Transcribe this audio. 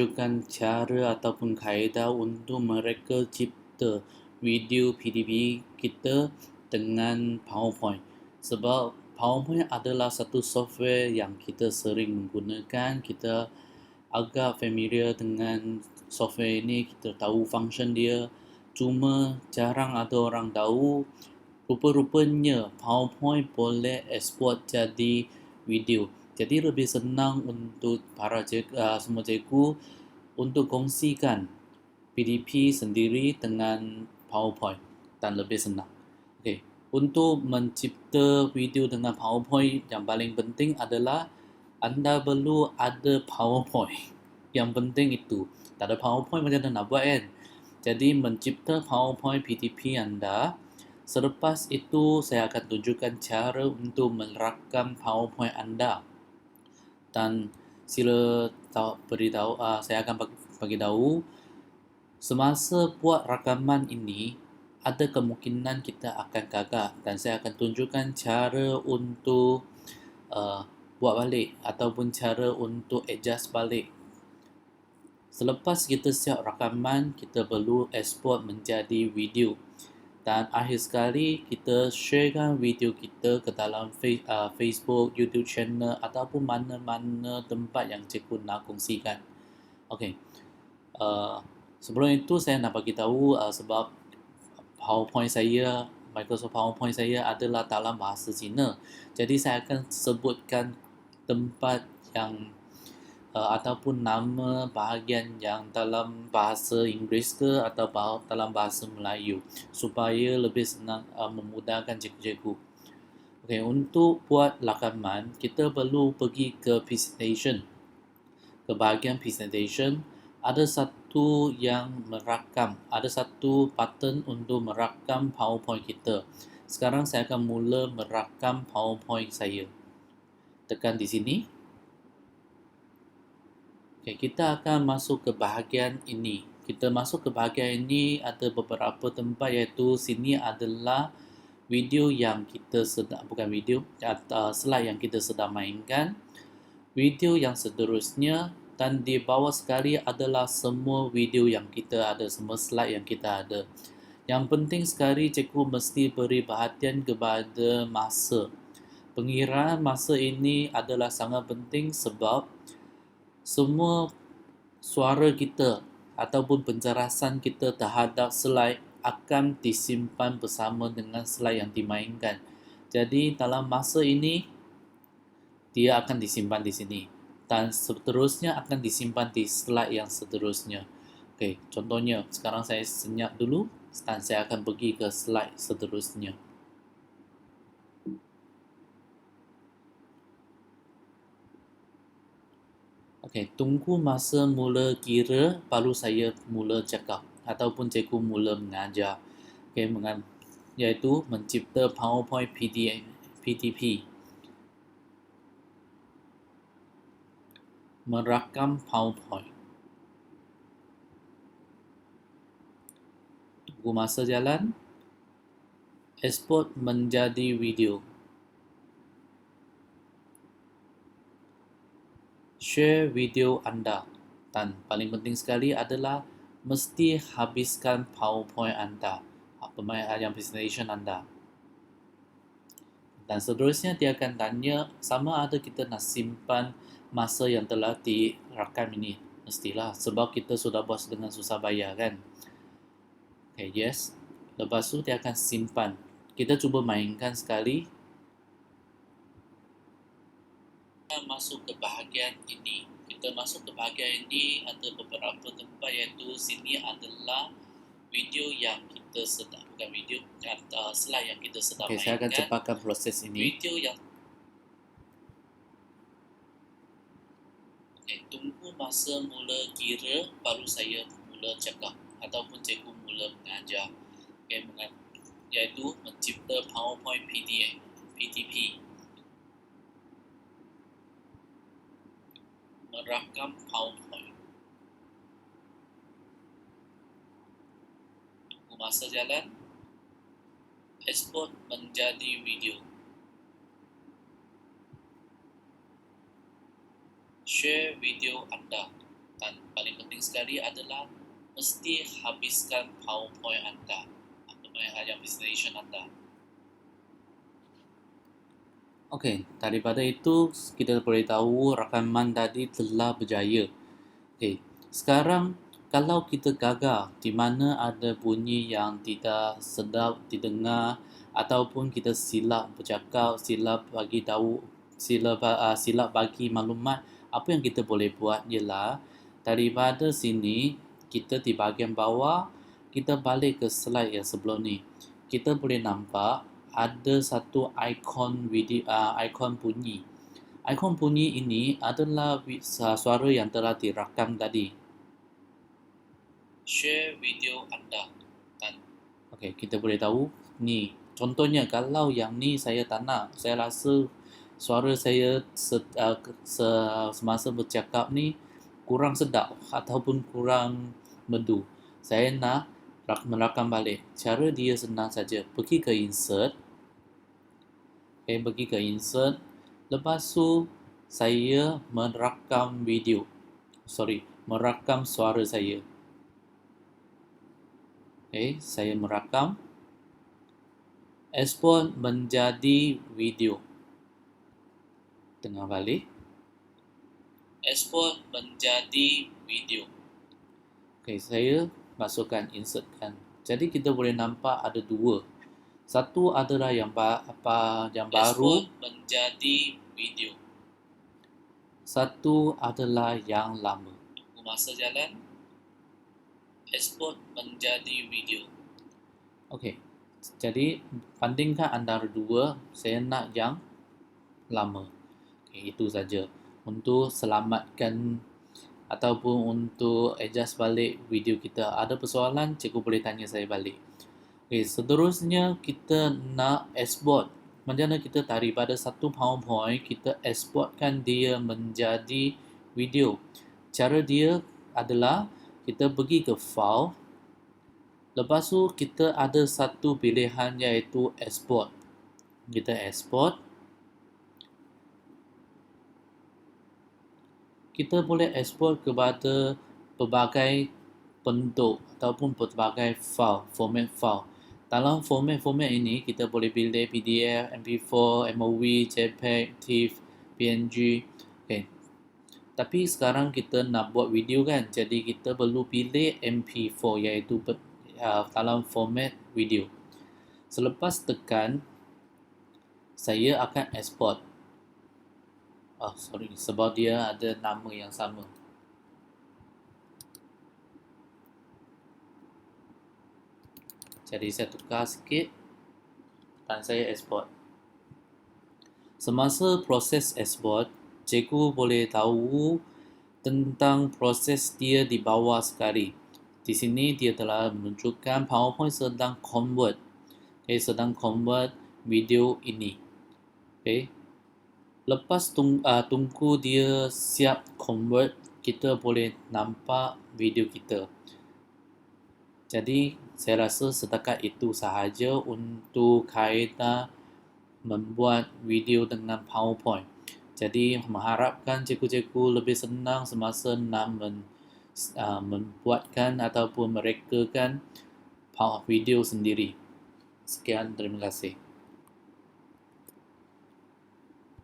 Tunjukkan cara ataupun kaedah untuk mereka cipta video PDP kita dengan PowerPoint. Sebab PowerPoint adalah satu software yang kita sering menggunakan, kita agak familiar dengan software ini, kita tahu function dia. Cuma jarang ada orang tahu rupa-rupanya PowerPoint boleh export jadi video. Jadi lebih senang untuk semua cikgu untuk kongsikan PDP sendiri dengan PowerPoint dan lebih senang. Okey, untuk mencipta video dengan PowerPoint yang paling penting adalah anda perlu ada PowerPoint. Yang penting itu. Tak ada PowerPoint macam mana nak buat kan? Jadi mencipta PowerPoint PDP anda. Selepas itu saya akan tunjukkan cara untuk merakam PowerPoint anda. Dan sila beritahu, saya akan bagi tahu semasa buat rakaman ini ada kemungkinan kita akan gagal dan saya akan tunjukkan cara untuk buat balik ataupun cara untuk adjust balik. Selepas kita siap rakaman, kita perlu export menjadi video. Dan akhir sekali kita sharekan video kita ke dalam Facebook, YouTube channel ataupun mana-mana tempat yang cikgu nak kongsikan. Okey. Sebelum itu saya nak bagi tahu sebab PowerPoint saya, Microsoft PowerPoint saya adalah dalam bahasa Cina. Jadi saya akan sebutkan tempat yang ataupun nama bahagian yang dalam bahasa Inggeris ke atau dalam bahasa Melayu supaya lebih senang memudahkan cikgu-cikgu. Okey, untuk buat rakaman kita perlu pergi ke presentation. Ke bahagian presentation ada satu yang merakam, ada satu button untuk merakam PowerPoint kita. Sekarang saya akan mula merakam PowerPoint saya. Tekan di sini. Okay, kita akan masuk ke bahagian ini. Kita masuk ke bahagian ini ada beberapa tempat iaitu sini adalah video yang kita sedang, bukan video, slide yang kita sedang mainkan. Video yang seterusnya dan di bawah sekali adalah semua video yang kita ada, semua slide yang kita ada. Yang penting sekali cikgu mesti beri perhatian kepada masa. Pengiraan masa ini adalah sangat penting sebab semua suara kita ataupun penjelasan kita terhadap slide akan disimpan bersama dengan slide yang dimainkan. Jadi dalam masa ini dia akan disimpan di sini dan seterusnya akan disimpan di slide yang seterusnya. Okey, contohnya sekarang saya senyap dulu dan saya akan pergi ke slide seterusnya. Okey, tunggu masa mula kira baru saya mula cakap ataupun cikgu mula mengajar. Okey, iaitu mencipta PowerPoint PDP. Merakam PowerPoint. Tunggu masa jalan. Export menjadi video. Share video anda. Dan paling penting sekali adalah mesti habiskan PowerPoint anda, yang presentation anda. Dan seterusnya dia akan tanya sama ada kita nak simpan masa yang telah dirakam ini. Mestilah sebab kita sudah buat dengan susah payah kan. Okay, yes. Lepas tu dia akan simpan. Kita cuba mainkan sekali. Kita masuk ke bahagian ini. Kita masuk ke bahagian ini ada beberapa tempat iaitu sini adalah video yang kita sedang, bukan video, slide yang kita sedang mainkan. Saya akan cepatkan proses ini. Video yang tunggu masa mula kira baru saya mula cakap ataupun cikgu mula mengajar. Iaitu mencipta PowerPoint PDP. Merakam PowerPoint. Tunggu masa jalan. Export menjadi video. Share video anda. Dan paling penting sekali adalah mesti habiskan PowerPoint Anda atau yang presentation Anda. Okey, daripada itu kita boleh tahu rakaman tadi telah berjaya. Okey, sekarang kalau kita gagal di mana ada bunyi yang tidak sedap didengar ataupun kita silap bercakap, silap bagi tahu, silap bagi maklumat, apa yang kita boleh buat ialah daripada sini kita di bahagian bawah kita balik ke slide yang sebelum ni. Kita boleh nampak ada satu ikon video, ikon bunyi. Ikon bunyi ini adalah suara yang telah direkam tadi. Share video anda. Okey, kita boleh tahu ni. Contohnya kalau yang ni saya tak nak, saya rasa suara saya semasa bercakap ni kurang sedap ataupun kurang merdu. Saya nak merakam balik. Cara dia senang saja. Pergi ke insert. Pergi ke insert. Lepas tu saya merakam video. Merakam suara saya. Saya merakam. Export menjadi video. Tengah balik. Export menjadi video. Saya masukkan, insertkan. Jadi kita boleh nampak ada dua. Satu adalah yang baru. Export menjadi video. Satu adalah yang lama. Masa jalan. Export menjadi video. Okey. Jadi bandingkan antara dua, saya nak yang lama. Itu saja. Untuk selamatkan ataupun untuk adjust balik video kita. Ada persoalan, cikgu boleh tanya saya balik. Seterusnya kita nak export. Macam mana kita daripada satu PowerPoint, kita exportkan dia menjadi video. Cara dia adalah kita pergi ke file. Lepas tu kita ada satu pilihan iaitu export. Kita export. Kita boleh export kepada pelbagai bentuk ataupun pelbagai file, format file. Dalam format ini kita boleh pilih PDF, MP4, MOV, JPEG, TIFF, PNG. Tapi sekarang kita nak buat video kan, jadi kita perlu pilih MP4 iaitu dalam format video. Selepas tekan, saya akan export. Sebab dia ada nama yang sama. Jadi saya tukar sikit dan saya export. Semasa proses export, cikgu boleh tahu tentang proses dia di bawah sekali. Di sini dia telah menunjukkan PowerPoint sedang convert. Sedang convert video ini. Lepas tunggu dia siap convert, kita boleh nampak video kita. Jadi saya rasa setakat itu sahaja untuk kaedah membuat video dengan PowerPoint. Jadi mengharapkan cikgu-cikgu lebih senang semasa nak membuatkan ataupun merekakan video sendiri. Sekian, terima kasih.